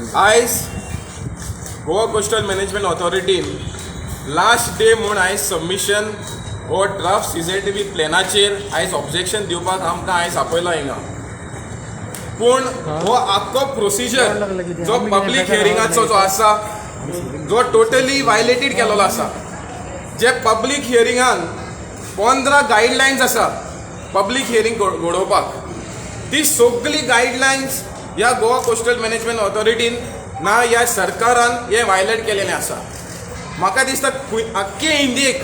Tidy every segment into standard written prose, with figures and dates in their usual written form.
आयज Goa coastal management ऑथॉरिटीन last day म्हूण आयज सबमिशन हो ड्राफ्ट CZTV प्लॅनाचेर आयज ऑब्जेक्शन दिवपाक आमकां आयज आपयला हिंगा. पूण हो आख्खो प्रोसिजर जो पब्लीक हियरिंगाचो जो आसा जो टोटली वायलेटेड केलेलो आसा. जे पब्लीक हियरिंगान 15 गायडलायन्स आसा पब्लीक हियरिंग घडोवपाक, ती सगळी गायडलायन्स ह्या गोवा कोस्टल मॅनेजमेंट ऑथॉरिटीन ना ह्या सरकारान हे वायलेट केलेलें आसा. म्हाका दिसता आख्खे इंडियेक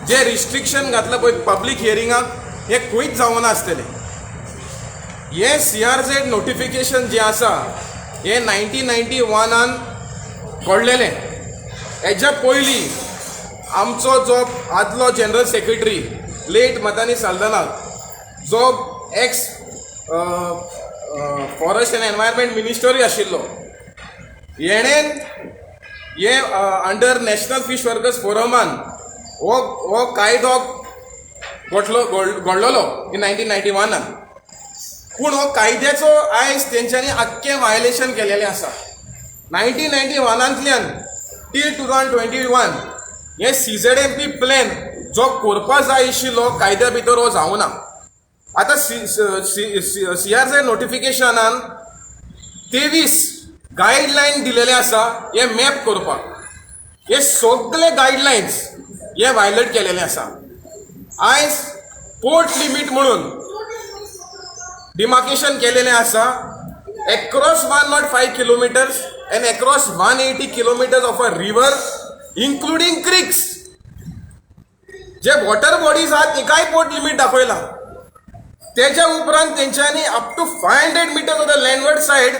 जे रिस्ट्रिक्शन घातला पळय पब्लीक हियरिंगाक हे खंयच जावना आसतलें. हे CRZ नोटिफिकेशन जे आसा हे 1991 घडलेलें. हेच्या पयलीं आमचो जो आदलो जनरल सेक्रेटरी लेट मदानी साल्दनाक जो एक्स फॉरेस्ट एंड एनवायरमेंट मिनिस्टरूय आशिल्लो, हेणेन हे अंडर नॅशनल फिश वर्कर्स फोरमान हो कायदो घडलोलो इन 1991. पूण हो कायद्याचो आयज तेंच्यांनी आख्खें वायलेशन केलेलें आसा. 1991तल्यान टील 2021 हे CZMP प्लॅन जो करपा जाय आशिल्लो कायद्या भितर हो जावना. आतां CRZ नोटिफिकेशनान 23 गायडलायन दिलेले आसा हे मॅप करपाक. हे सगळे गायडलायन्स हे वायलेट केलेले आसा. आयज पोर्ट लिमीट म्हणून डिमार्केशन केलेलें आसा across 105 kilometres and across 180 kilometres of a river including creeks. जे वॉटर बॉडीज आहात तिकाय पोर्ट लिमीट दाखयला. तेच्या उपरांत तेंच्यांनी up to 500 metres of the landward side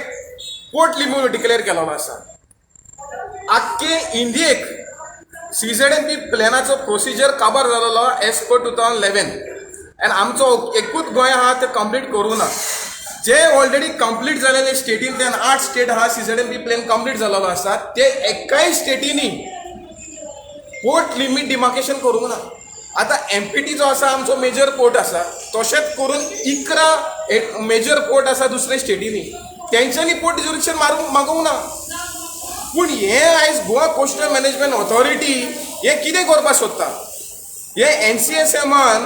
port limit declare केलेलो आसा. आख्खे इंडियेक CZMP प्लॅनाचो प्रोसिजर काबार जालोलो एज पर 2011 आनी आमचो एकूच गोंय आहा ते कंप्लीट करूं ना. जे ऑलरेडी कंप्लीट जालेले स्टेटींतल्यान 8 स्टेट आहा CZMP प्लॅन कंप्लीट जालोलो आसा ते एकाय स्टेटींनी पोर्ट लिमीट डिमार्केशन करूंक ना. आतां MPT जो आसा आमचो मेजर पोर्ट आसा तशेंच करून 11 मेजर पोर्ट आसा दुसऱ्या स्टेटींनी तेंच्यांनी पोर्ट रिजर्वेशन मागूंक ना. पूण हे आयज गोवा कोस्टल मॅनेजमेंट ऑथॉरिटी हे कितें करपाक सोदता? हे NCSMन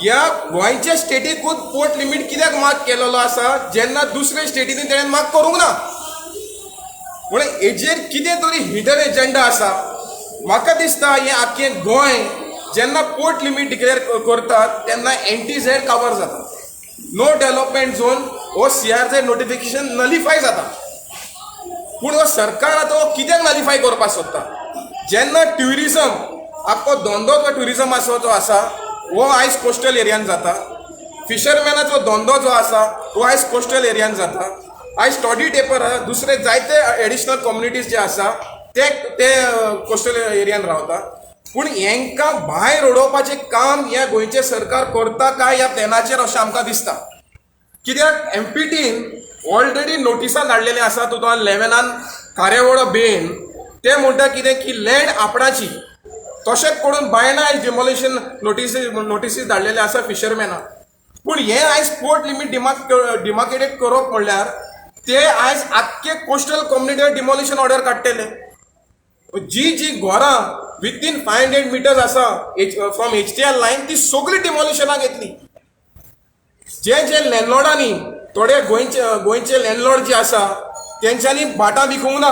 ह्या गोंयच्या स्टेटीकूच पोर्ट लिमीट कित्याक मार्क केलेलो आसा जेन्ना दुसऱ्या स्टेटींनी तेणें मार्क करूंक ना? म्हणून हेजेर कितें तरी हिडन एजेंडा आसा. म्हाका दिसता हे आख्खें गोंय जेन्ना पोर्ट लिमीट डिक्लेअर करतात तेन्ना NTZ काबार जाता. नो डेव्हलपमेंट झोन हो CRZ नोटिफिकेशन नलिफाय जाता. पूण हो सरकार आतां हो कित्याक नलिफाय करपाक सोदता? जेन्ना ट्युरिजम आख्खो धंदो जो ट्युरिजम जो आसा हो आयज कोस्टल एरियान जाता. फिशरमॅनाचो धंदो जो आसा तो आयज कोस्टल एरियान जाता. आयज स्टडी टेपर दुसरे जायते एडिशनल कम्युनिटीज जे आसा ते कोस्टल एरियान रावता. पूण हेंकां भायर उडोवपाचें काम ह्या गोंयचें सरकार करता काय ह्या प्लॅनाचेर अशें आमकां दिसता. कित्याक MPTन ऑलरेडी नोटिसां धाडलेलीं आसा 2011 कार्यावळ बेन. ते म्हणटा कितें की लँड आपणाची तशेंच करून बायनायज डिमोलिशन नोटिसीस धाडलेले आसा फिशरमॅनाक. पूण हे आयज पोर्ट लिमीट डिमार्केटेड करप म्हणल्यार ते आयज आख्खे कोस्टल कम्युनिटीवर डिमोलिशन ऑर्डर काडटले. जी घरां विथीन 500 मिटर्स आसा फ्रॉम HTL लायन ती सगळी डिमोलिशनाक येतली. जे लँडलॉर्डांनी थोडे गोंयचे लँडलॉर्ड जे आसा तेंच्यांनी भाटां विकूंक ना.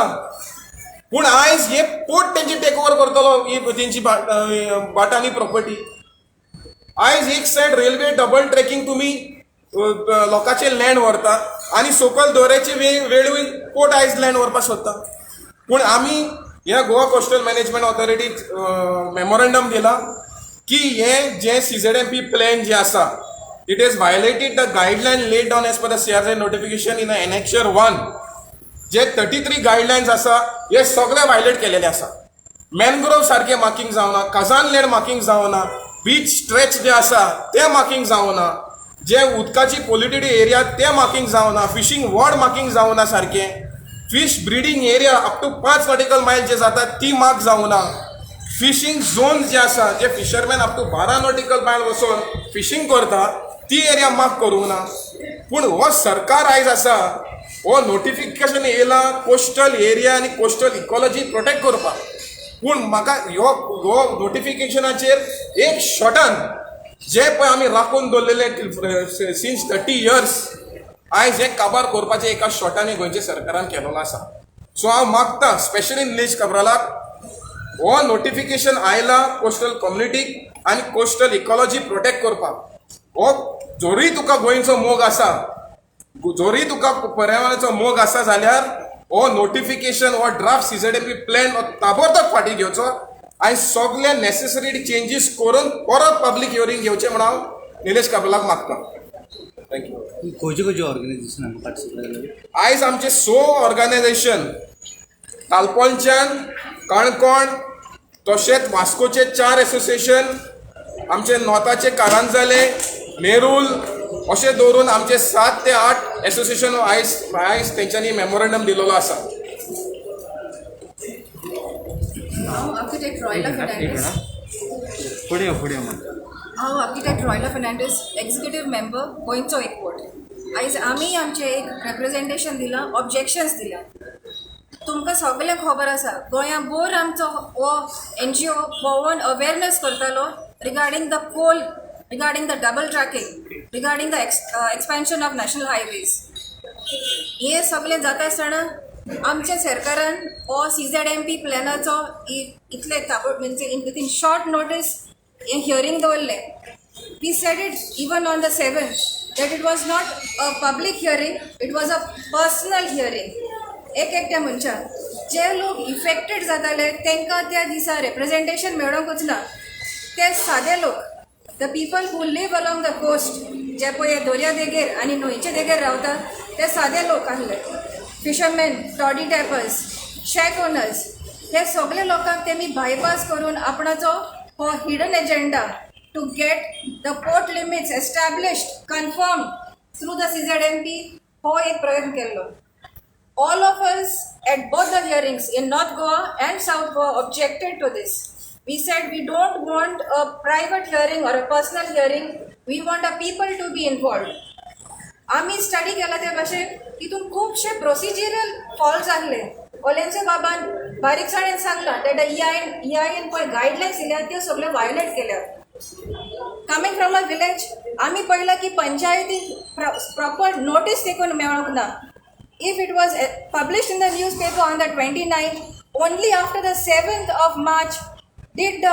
पूण आयज हे पोर्ट तेंची टेक ओवर करतलो ही तेंची भाटांनी प्रॉपर्टी. आयज एक सायड रेल्वे डबल ट्रॅकिंग तुमी लोकांचे लँड व्हरता आनी सकयल दर्याची वेळूय पोर्ट आयज लँड व्हरपाक सोदता. पूण आमी ह्या गोवा कोस्टल मॅनेजमेंट ऑथॉरिटीक मेमोरंडम दिला की हे जे CZMP प्लॅन जे आसा it is violated the guideline laid down as per the CRZ notification in Annexure 1. जे 33 गायडलायन्स आसा हे सगळे वायलेट केलेले आसा. मॅनग्रोव सारखे मार्किंग जावना, खजान लँड मार्किंग जावना, बीच स्ट्रेच जे आसा ते मार्किंग जावना, जे उदकाची पोल्युटेड एरिया ते मार्किंग जावना, फिशींग वॉर्ड मार्किंग जावना सारखे, fish breeding area up to 5 nautical mile जे जाता ती मार्क जावना, फिशींग झोन जे आसा जे फिशरमॅन अप टू 12 नॉटिकल मायल वचून फिशींग करता ती एरिया मार्क करूंक ना. पूण हो सरकार आयज आसा हो नोटिफिकेशन येयला कोस्टल एरिया आनी कोस्टल इकॉलॉजी प्रोटेक्ट करपाक. पूण म्हाका ह्यो नोटिफिकेशनाचेर एक शॉर्टान जे पळय आमी राखून दवरलेले सिन्स 30 years आयज हे काबार करपाचें एका शॉर्टान गोंयच्या सरकारान केलेलो आसा. सो हांव मागता स्पेशली निलेश काब्रालाक हो नोटिफिकेशन आयला कोस्टल कम्युनिटीक आनी कोस्टल इकॉलॉजी प्रोटेक्ट करपाक. हो जोरी तुका गोंयचो मोग आसा, जोरी तुका पर्यावरणाचो मोग आसा जाल्यार हो नोटिफिकेशन हो ड्राफ्ट CZMP प्लॅन ताबडतोब फाटीं घेवचो आनी सगळे नेसेसरी चेंजीस करून परत पब्लीक हियरींग घेवचें म्हण हांव निलेश काब्रालाक मागता. थँक्यू. खंयचे ऑर्गनायझेशनान पार्टिसिपेट केलें? आयज आमचे 6 ऑर्गनायझेशन कालपोलच्यान काणकोण तशेंच वास्कोचे 4 एसोसिएशन, आमचे नॉर्थाचे कारांजाले नेरूल अशें दवरून आमचे 7 ते 8 एसोसिएशन आयज तेंच्यांनी मेमोरंडम दिलेलो आसा. हांव आर्किटेक्ट रॉयला फर्नांडीस. हांव आर्किटेक्ट रॉयला फर्नांडीस, एक्झिक्युटीव मेंबर गोंयचो एकवट. आयज आमी आमचें एक रिप्रेझेंटेशन दिलां, ऑब्जेक्शन्स दिल्या. तुमकां सगळ्यांक खबर आसा गोंया बोर आमचो हो NGO भोंवून अवेरनेस करतालो regarding the coal, regarding the double tracking, regarding the expansion of national highways. हे सगळें जाता आसतना आमच्या सरकारान हो CZMP प्लॅनाचो इतले म्हणजे विथीन शॉर्ट नोटीस हे हियरींग दवरलें. We said it even on the 7th that it was not a public hearing, it was a personal hearing. एकट्या मनशाक जे लोक इफेक्टेड जाताले तांकां त्या दिसा रिप्रेझेंटेशन मेळोंकूच ना. ते सादे लोक, the people who live along the coast, जे पळय दर्या देगेर आनी न्हंयचे देगेर रावता ते सादे लोक आहले. Fisherman, toddy tappers, shack owners, हे सगळे लोकांक तेमी बायपास करून आपणाचो हो hidden agenda to get the port limits established, confirm through the CZMP हो एक प्रयत्न केल्लो. All of us at both the hearings in North Goa and South Goa objected to this. We said we don't want a private hearing or a personal hearing. We want a people to be involved. आम्ही study केला त्या भाशेन तितून खुबशे procedural false आहले. ओलेंचे बाबान बारीकसाणेन सांगला that EIN पळय गायडलायन्स दिल्या त्यो सगळ्यो वायोलेट केल्या. कमिंग फ्रॉम अ विलेज आम्ही पळयलां की पंचायतीक प्रॉपर नोटीस देखून मेळोंक ना. If it was published in the newspaper on the 29th, only after the 7th of March did the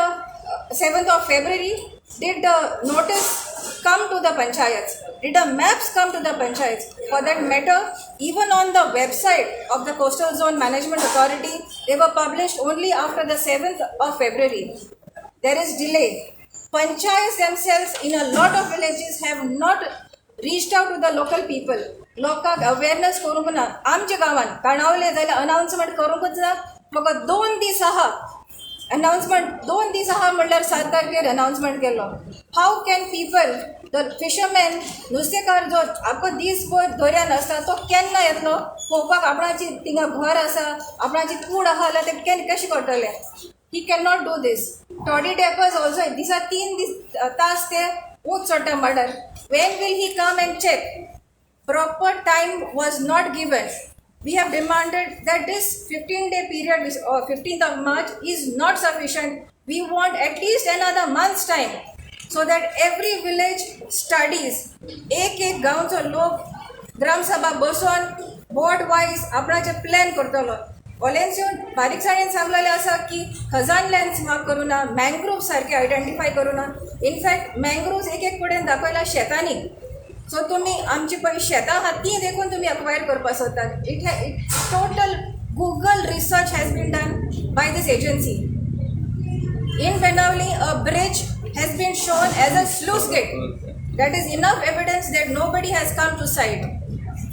7th of February did the notice come to the panchayats, did the maps come to the panchayats. For that matter, even on the website of the Coastal Zone Management Authority, they were published only after the 7th of February. There is delay. Panchayats themselves in a lot of villages have not reached out to the local people. लोकांक awareness करूंक ना. आमच्या गांवान काणावले जाल्यार announcement करूंकच ना. म्हाका 2 दीस आहा announcement, 2 दीस आहा म्हणल्यार 7 तारखेर अनाउन्समेंट केलो. How can people, the fisherman, नुस्तेकार जो आख्खो दीसभर दर्यान आसता तो केन्ना येतलो पळोवपाक आपणाची थिंगा घर आसा, आपणाची कूड आहा जाल्यार ते कशें करतले? He can not do this. Toddy tappers also दिसा 3 तास ते उंच चडटा म्हणल्यार when will he come and check? Proper time was not given. We have demanded that this 15-day period, 15th of March, is not sufficient. We want at least another month's time so that every village studies. एक गांवचो लोक ग्रामसभा बसून board wise आपणाचे plan करतलो. ओलेन्सून बारीकसाणेन सांगलेलें आसा की Khajan lands mark करूं ना, मँग्रोव्ह सारके आयडेंटिफाय करूं ना. इनफॅक्ट मँग्रोव्ज एक कडेन दाखयला शेतांनी. सो तुम्ही आमची पळय शेतां आहात ती देखून तुम्ही अक्वायर करपाक सोदतात. It total Google research has been done by this agency. In Benaulim a bridge has been shown as a sluice gate. That is enough evidence that nobody has come to site.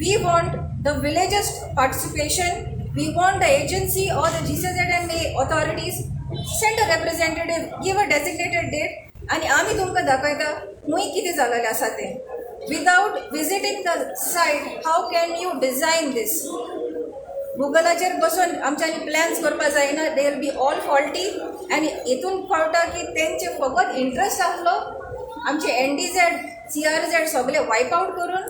We want the villagers' participation. We want the agency or the GCZMA authorities send a representative, give a designated date, आणि आम्ही तुमकां दाखयता खूंय कितें जालेलें आसा तें. Without visiting the site, how can you design this? गुगलाचेर बसून आमच्यांनी प्लॅन्स करपाक जायना. They will be all faulty. आनी हितून कळटा की तेंचे फकत इंट्रस्ट आसलो आमचे NDZ, CRZ सगळे वायप आवट करून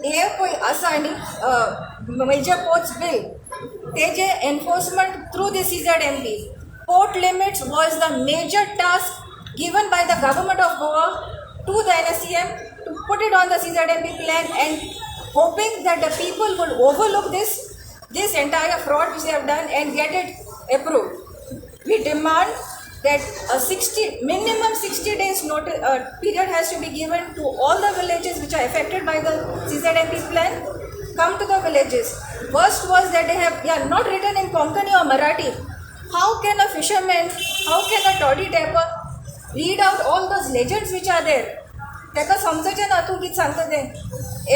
हे पळय आसा न्ही मेजर पोर्ट्स बिल तेजे enforcement through the CZMP. Port limits was the major task given by the government of Goa to the NSCM to put it on the CZMP plan, and hoping that the people would overlook this entire fraud which they have done and get it approved. We demand that minimum 60 days notice period has to be given to all the villages which are affected by the CZMP plan. Come to the villages. Worst was that they are not written in Konkani or Marathi. How can a fisherman, how can a toddy tapper read out all those legends which are there? ताका समजचें ना तूं कितें सांगता तें.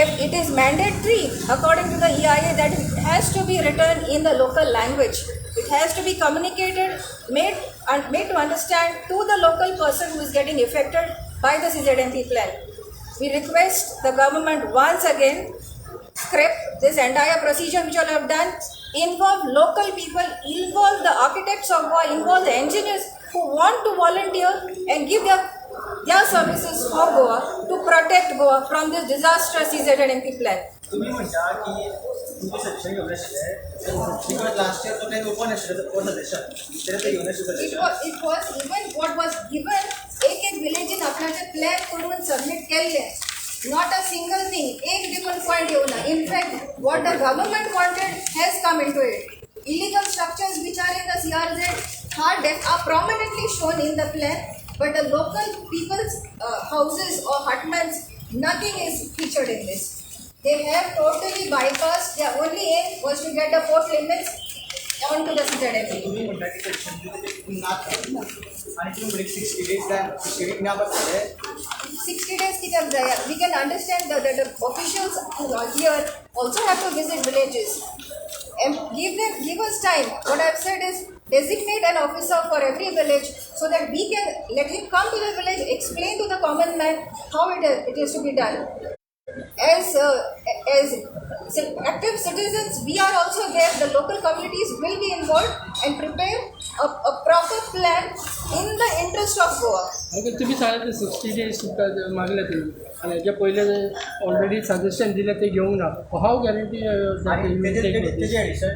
If it is mandatory according to the EIA that it has to be written in the local language, it has to be communicated, made to understand to the local person who is getting affected by the CZMP plan. We request the government once again scrap this entire procedure which you all have done, involve local people, involve the architects of Goa, involve the engineers who want to volunteer and give their services for Goa to protect Goa from this disastrous CZMP plan. तुम्ही म्हणता की तुमचे suggestion घेऊन आशिल्ले because last year तो plan open आशिल्लो for suggestion तेन्ना ते घेऊन आशिल्ले It was even what was given, एक विलेजीन आपल्याचे प्लॅन करून सबमिट केल्ले. Not a single thing, एक different point येऊ ना. In fact, what the government wanted has come into it. Illegal structures which are in the CRZ are prominently shown in the plan, but the local people's houses or hutments, nothing is featured in this. They have totally bypassed. Their only aim was to get the port limits onto the CZMP. तुम्ही म्हणता की suggestion नात आणि तुम्ही म्हणजे 60 days जाय 60 days ना बसले 60 days कित्याक जाय? We can understand that the officials who are here also have to visit villages and give us time. What I've said is designate an officer for every village so that we can let him come to the village, explain to the common man how it is to be done. As active citizens, we are also there. The local communities will be involved and prepare a proper plan in the interest of Goa. अगर तुम्ही सांगितलं 60 days तुमकां मागले तुम्ही आणि हेच्या पयले already suggestion दिले ते घेवंक ना. हाव गॅरंटी आणि तेजे एडिशन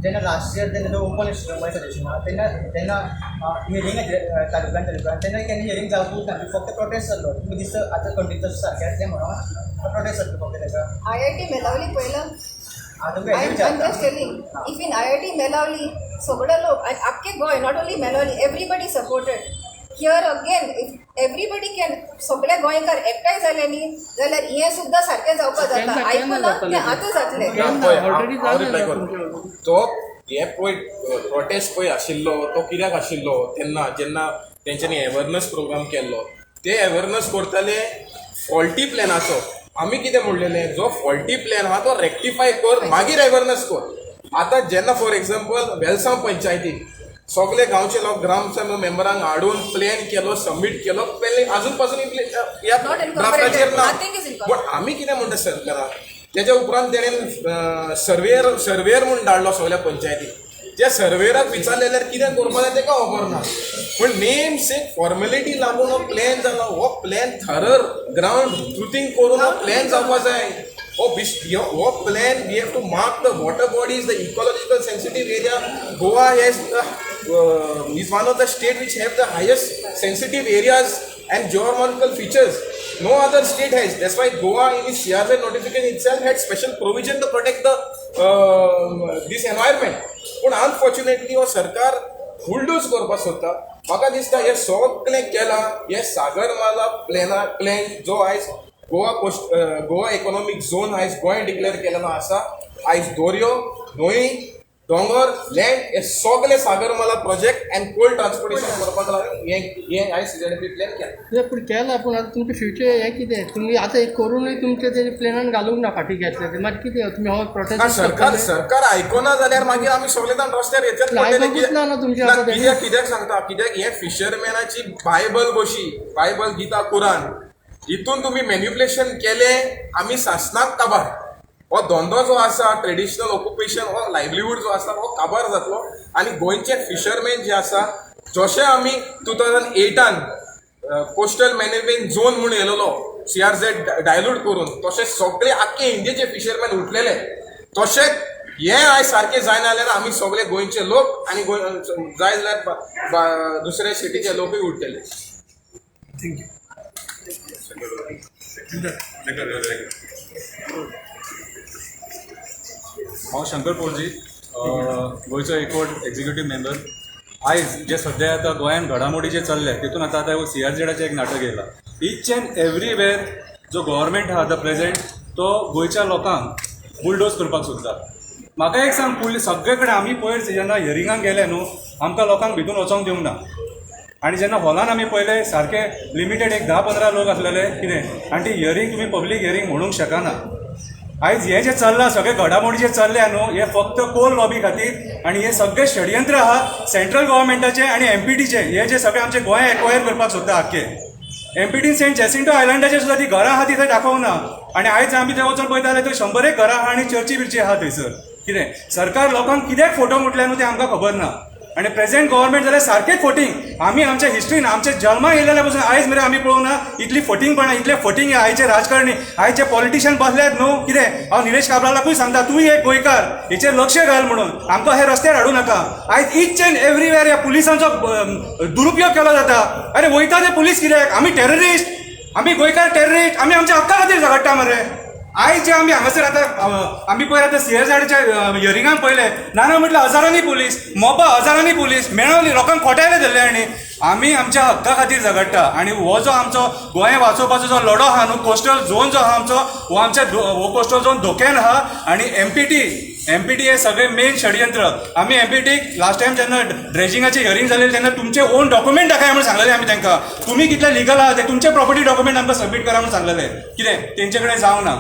जेन्ना लास्ट इयर तेन्ना ओपन आशिल्लो माय सजेशन तेन्ना हियरींग तालुक्यान तेन्ना केन्ना हियरींग जावपूच ना फक्त प्रोटेस्ट जाल्लो. तुमी दिसता आतां कंटिन्यूस सारकें आसलें म्हणून प्रोटेस्ट जातलो फक्त तेका IIT Melavli पहिलं. आतां I'm just telling, if in IIT Melavli सगळे लोक and अख्खे गोय, not only Melavli, everybody supported. Here again, if everybody can, सगळे गोंयकार एकठांय जाले न्ही जाल्यार हें सुद्दां सारकें जावपाक जाता. आयकूना तें आतां जातलें. ऑलरेडी तो हे पळय प्रोटेस्ट पळय आशिल्लो तो कित्याक आशिल्लो तेन्ना जेन्ना तेंच्यांनी अवेरनस प्रोग्राम केल्लो ते अवेरनस करताले फॉल्टी प्लॅनाचो. आमी कितें म्हणलेलें जो फॉल्टी प्लॅन आहा तो रेक्टिफाय कर मागीर अवेरनस कर. आतां जेन्ना फॉर एक्झाम्पल वेलसांव पंचायतीक सगळे गांवचे लोक ग्रामसभा मेंबरांक हाडून प्लॅन केलो सबमीट केलो पयलीं आजून पासून ह्या ड्राफ्टाचेर ना. बट आमी कितें म्हणटा सरकाराक तेच्या उपरांत तेणेन सर्वेयर म्हूण धाडलो सगळ्या पंचायतीक. त्या सर्वेराक विचारलें जाल्यार कितें करपा जाय तेका खबर ना. पण नेम सेक फॉर्मेलिटी लागून हो प्लॅन जाला. हो प्लॅन थरर ग्राउंड ट्रुथींग करून हो प्लॅन जावपा जाय. हो plan we have to mark the water bodies the ecological sensitive area. Goa is one of the state which have the highest sensitive areas and geomorphological features. No other state has. That's why Goa in its CRZ notification itself had special provision to protect the this environment. पण unfortunately हो सरकार फुलडूज करपाक सोदता. म्हाका दिसता हे सगळें केलां हे सागरमाला प्लॅन जो आयज गोवा इकॉनॉमीक झोन आयज गोंय डिक्लेअर केलेलो आसा. आयज दर्यो न्हंय दोंगर लँड हे सगळे Sagarmala project and cold transportation करपाक लागून हे आयज CZMP प्लॅन केला. पूण केला पूण आतां तुमचें फ्युचर हें कितें तुमी आतां एक करूनय तुमचे ते प्लॅनान घालूंक ना फाटीं घेतले ते मागीर कितें तुमी हो प्रोटेस्ट सरकार आयकना जाल्यार मागीर आमी सगळे जाण रस्त्यार येतात. कित्याक सांगता कित्याक हे फिशरमॅनाची बायबल कशी बायबल गीता कुरान हितून तुमी मॅन्युप्युलेशन केलें आमी सासनाक काबार. हो धंदो जो आसा ट्रेडिशनल ऑक्युपेशन हो लायव्हलीहूड जो आसा हो काबार जातलो. आनी गोंयचे फिशरमॅन जे आसा जशें आमी 2008 कोस्टल मॅनेजमेंट झोन म्हूण येयलेलो CRZ डायल्यूट करून तशें सगळे आख्खे इंडियेचे फिशरमॅन उठलेले तशेंच हे आयज सारकें जायना जाल्यार आमी सगळे गोंयचे लोक आनी जाय जाल्यार दुसऱ्या सिटीचे लोकूय उठलेले. हांव शंकर पोळजी, गोंयचो एकवट एक्झिक्युटीव मेंबर. आयज जे सध्या आतां गोंयांत घडामोडी जे चल्ले तितून आतां CRZचें एक नाटक येयलां. ईच अँड एवरीवेर जो गव्हर्मेंट आहा द प्रेझेंट तो गोंयच्या लोकांक बुलडोज करपाक सोदता. म्हाका एक सांग, सगळे कडेन आमी पयर जेन्ना हियरिंगाक गेले न्हू आमकां लोकांक भितून वचोंक दिवंक ना. आनी जेन्ना हॉलान आमी पळयलें सारके लिमिटेड एक 10-15 लोक आसलेले कितें, आनी ती हियरिंग तुमी पब्लीक हियरिंग म्हणूंक शकना. आयज हे जे चल्लां सगळे घडामोडी जे चल्ल्या न्हू हे फक्त कोल लॉबी खातीर आनी हे सगळे षडयंत्र आहा सेंट्रल गव्हर्मेंटाचे आनी MPTचे. हे जे सगळे आमचे गोंय एक्वायर करपाक सोदता आख्खे. MPTन सेंट जेसिंटो आयलंडाचेर सुद्दां ती घरां आहा ती थंय दाखोवंक ना. आनी आयज आमी थंय वचून पळयता जाल्यार थंय 100 एक घरां आहा आनी चर्ची बिर्ची आहा थंयसर. कितें सरकार लोकांक कित्याक फोटो मुटल्या न्हू तें आमकां खबर ना. आनी प्रेझेंट गव्हर्मेंट जाल्यार सारकें फोटींग. आमी आमच्या हिस्ट्रीन आमच्या जल्माक येयलेल्या पासून आयज मेरेन आमी पळोवंक ना इतली फोटींगपणां इतले फोटींग आयचे राजकारणी आयचे पॉलिटिशियन बसल्यात न्हू. कितें हांव निलेश काब्रालाकूय सांगता तूंय एक गोंयकार हेचेर लक्ष घाल म्हणून. आमकां हे रस्त्यार हाडूं नाका. आयज ईच अँड एवरीवेर ह्या पुलिसांचो दुरुपयोग केलो जाता. अरे वयता ते पुलीस कित्याक? आमी टेररिस्ट, आमी गोंयकार टेररिस्ट, आमी आमच्या हक्का खातीर झगडटा मरे. आयज जे आमी हांगासर आतां आमी पयर आतां CRZच्या हियरिंगाक पळयले नाना म्हटलं हजारांनी पुलीस, मोपा हजारांनी पुलीस मेळवली, लोकांक खोटायले धरले. आनी आमी आमच्या हक्का खातीर झगडटा. आनी हो जो आमचो गोंय वाचोवपाचो जो लढो आहा न्हू कोस्टल झोन जो आहा आमचो हो कोस्टल झोन धोक्यान आहा. आनी MPT हे सगळे मेन षडयंत्र. आमी MPTक लास्ट टायम जेन्ना ड्रेजिंगाचे हियरिंग जालें तेन्ना तुमचे ओन डॉक्युमेंट दाखया म्हणून सांगलेले आमी तांकां. तुमी कितले लिगल आहा ते तुमचे प्रॉपर्टी डॉक्युमेंट आमकां सबमीट करा म्हणून सांगलेले. कितें तेंचे कडेन जावंक ना.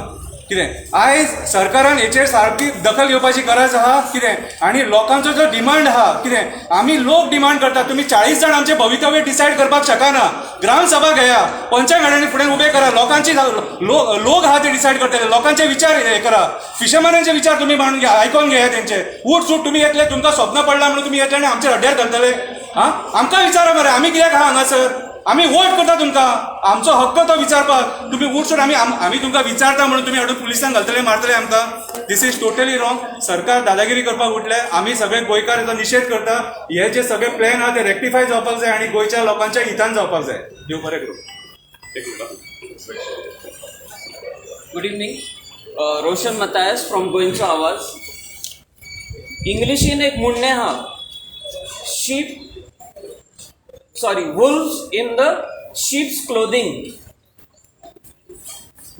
कितें आयज सरकारान हेचेर सारकी दखल घेवपाची गरज आहा. कितें आनी लोकांचो जो डिमांड आहा कितें आमी लोक डिमांड करतात तुमी 40 जाण आमचे भवितव्य डिसायड करपाक शकना. ग्रामसभा घेया, पंचगाड्यांनी फुडें उबे करा, लोकांची लोक आहा ते डिसायड करतले, लोकांचे विचार हे करा. फिशरमॅनांचे विचार तुमी मांडून घ्या, आयकोन घेया तेंचे. उठ सूट तुमी येतले, तुमकां स्वप्न पडला म्हणून तुमी येतले आनी आमचे हड्ड्यार घालतले. आमकां विचारा मरे आमी कित्याक आहा हांगासर? आमी वोट करता तुमकां, आमचो हक्क तो विचारपाक. तुमी उठ सूट आमी तुमकां विचारता म्हणून तुमी हाडून पुलिसांक घालतले मारतले आमकां. दिस इज टोटली रॉंग. सरकार दादागिरी करपाक उठले. आमी सगळे गोंयकार हेचो निशेध करता. हे जे सगळे प्लॅन आहा ते रेक्टिफाय जावपाक जाय आनी गोंयच्या लोकांच्या हितान जावपाक जाय. देव बरें करूं. Good evening. Roshan Mathias from Goencho Awaz. इंग्लिशीन एक म्हणणें आहा, wolves in the sheep's clothing.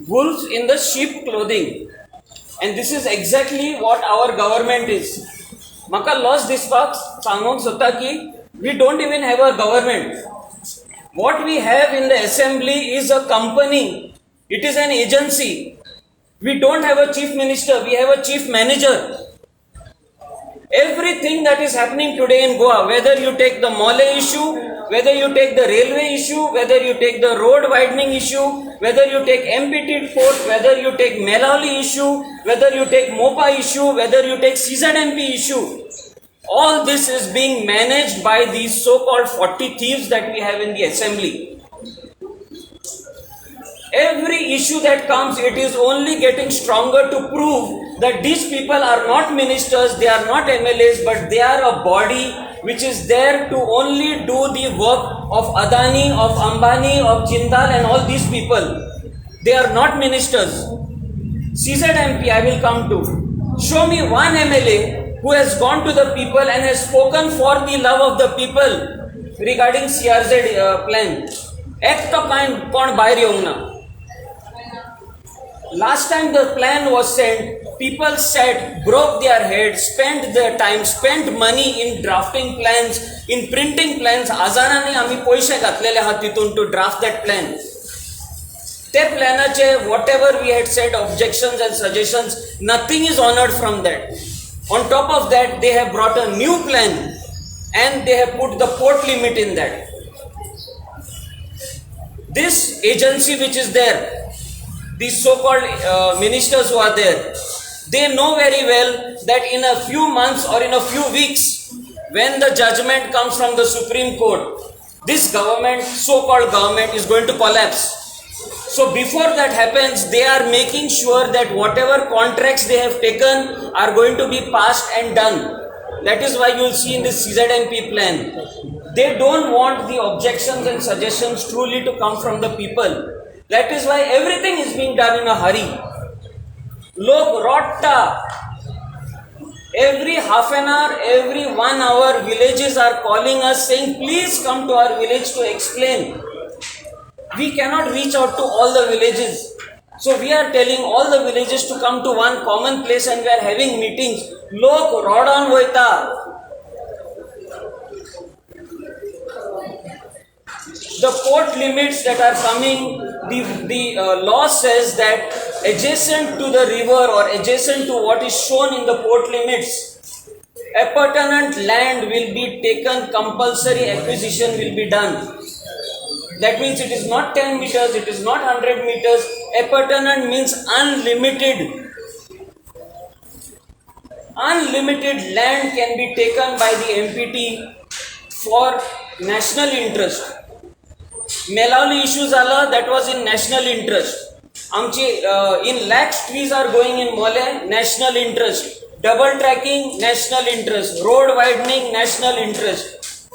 Wolves in the sheep clothing. And this is exactly what our government is. Maka loss dispak सांगूंक सोदता की we don't even have a government. What we have in the assembly is a company. It is an agency. We don't have a chief minister, we have a chief manager. Everything that is happening today in Goa, whether you take the Mole issue, whether you take the railway issue, whether you take the road widening issue, whether you take MPT port, whether you take Melali issue, whether you take MOPA issue, whether you take CZMP issue, all this is being managed by these so-called 40 thieves that we have in the assembly. Every issue that comes, it is only getting stronger to prove that these people are not ministers, they are not MLAs, but they are a body which is there to only do the work of Adani, of Ambani, of Jindal and all these people. They are not ministers. CZMP I will come to. Show me one MLA who has gone to the people and has spoken for the love of the people regarding CRZ plan. Ek to kon bahir yeung na. Last time the plan was sent, people sat, broke their heads, spent their time, spent money in drafting plans, in printing plans. Hazarani आम्ही पैसे घातलेले आहात तितून to draft that plan. ते planaचे whatever we had said, objections and suggestions, nothing is honored from that. On top of that, they have brought a new plan and they have put the port limit in that. This agency which is there, these so-called ministers who are there, they know very well that in a few months or in a few weeks, when the judgment comes from the Supreme Court, this government, so-called government, is going to collapse. So before that happens, they are making sure that whatever contracts they have taken are going to be passed and done. That is why you will see in this CZMP plan, they don't want the objections and suggestions truly to come from the people. That is why everything is being done in a hurry. Log rotta. Every half an hour, every 1 hour, villages are calling us saying, please come to our village to explain. We cannot reach out to all the villages. So we are telling all the villages to come to one common place and we are having meetings. Lok rodon hoita. The port limits that are coming, the law says that adjacent to the river or adjacent to what is shown in the port limits, appurtenant land will be taken, compulsory acquisition will be done. That means it is not 10 meters, it is not 100 meters. Appurtenant means unlimited. Unlimited land can be taken by the MPT for national interest. Melauli issue zala, that was in national interest. In lakhs trees are going in Mole, national interest. Double tracking, national interest. Road widening, national interest.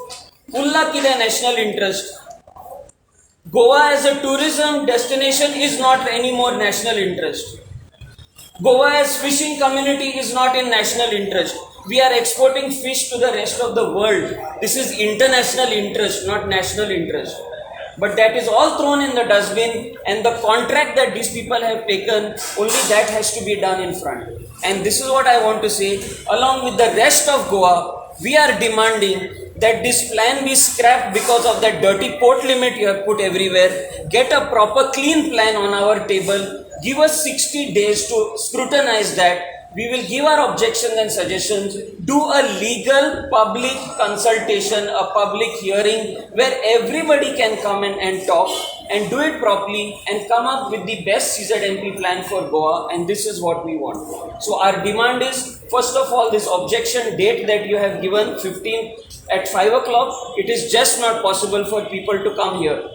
Pulla kide national interest. Goa as a tourism destination is not anymore national interest. Goa as fishing community is not in national interest. We are exporting fish to the rest of the world. This is international interest, not national interest. But that is all thrown in the dustbin, and the contract that these people have taken, only that has to be done in front. And this is what I want to say, along with the rest of Goa, we are demanding that this plan be scrapped because of that dirty port limit you have put everywhere. Get a proper clean plan on our table. Give us 60 days to scrutinize that. We will give our objections and suggestions. Do a legal public consultation, a public hearing where everybody can come and talk and do it properly and come up with the best CZMP plan for Goa, and this is what we want. So our demand is, first of all, this objection date that you have given, 15 at 5 o'clock, it is just not possible for people to come here.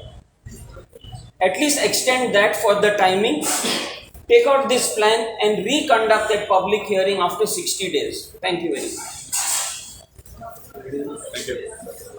At least extend that for the timing. Take out this plan and reconduct that public hearing after 60 days. Thank you very much. Thank you.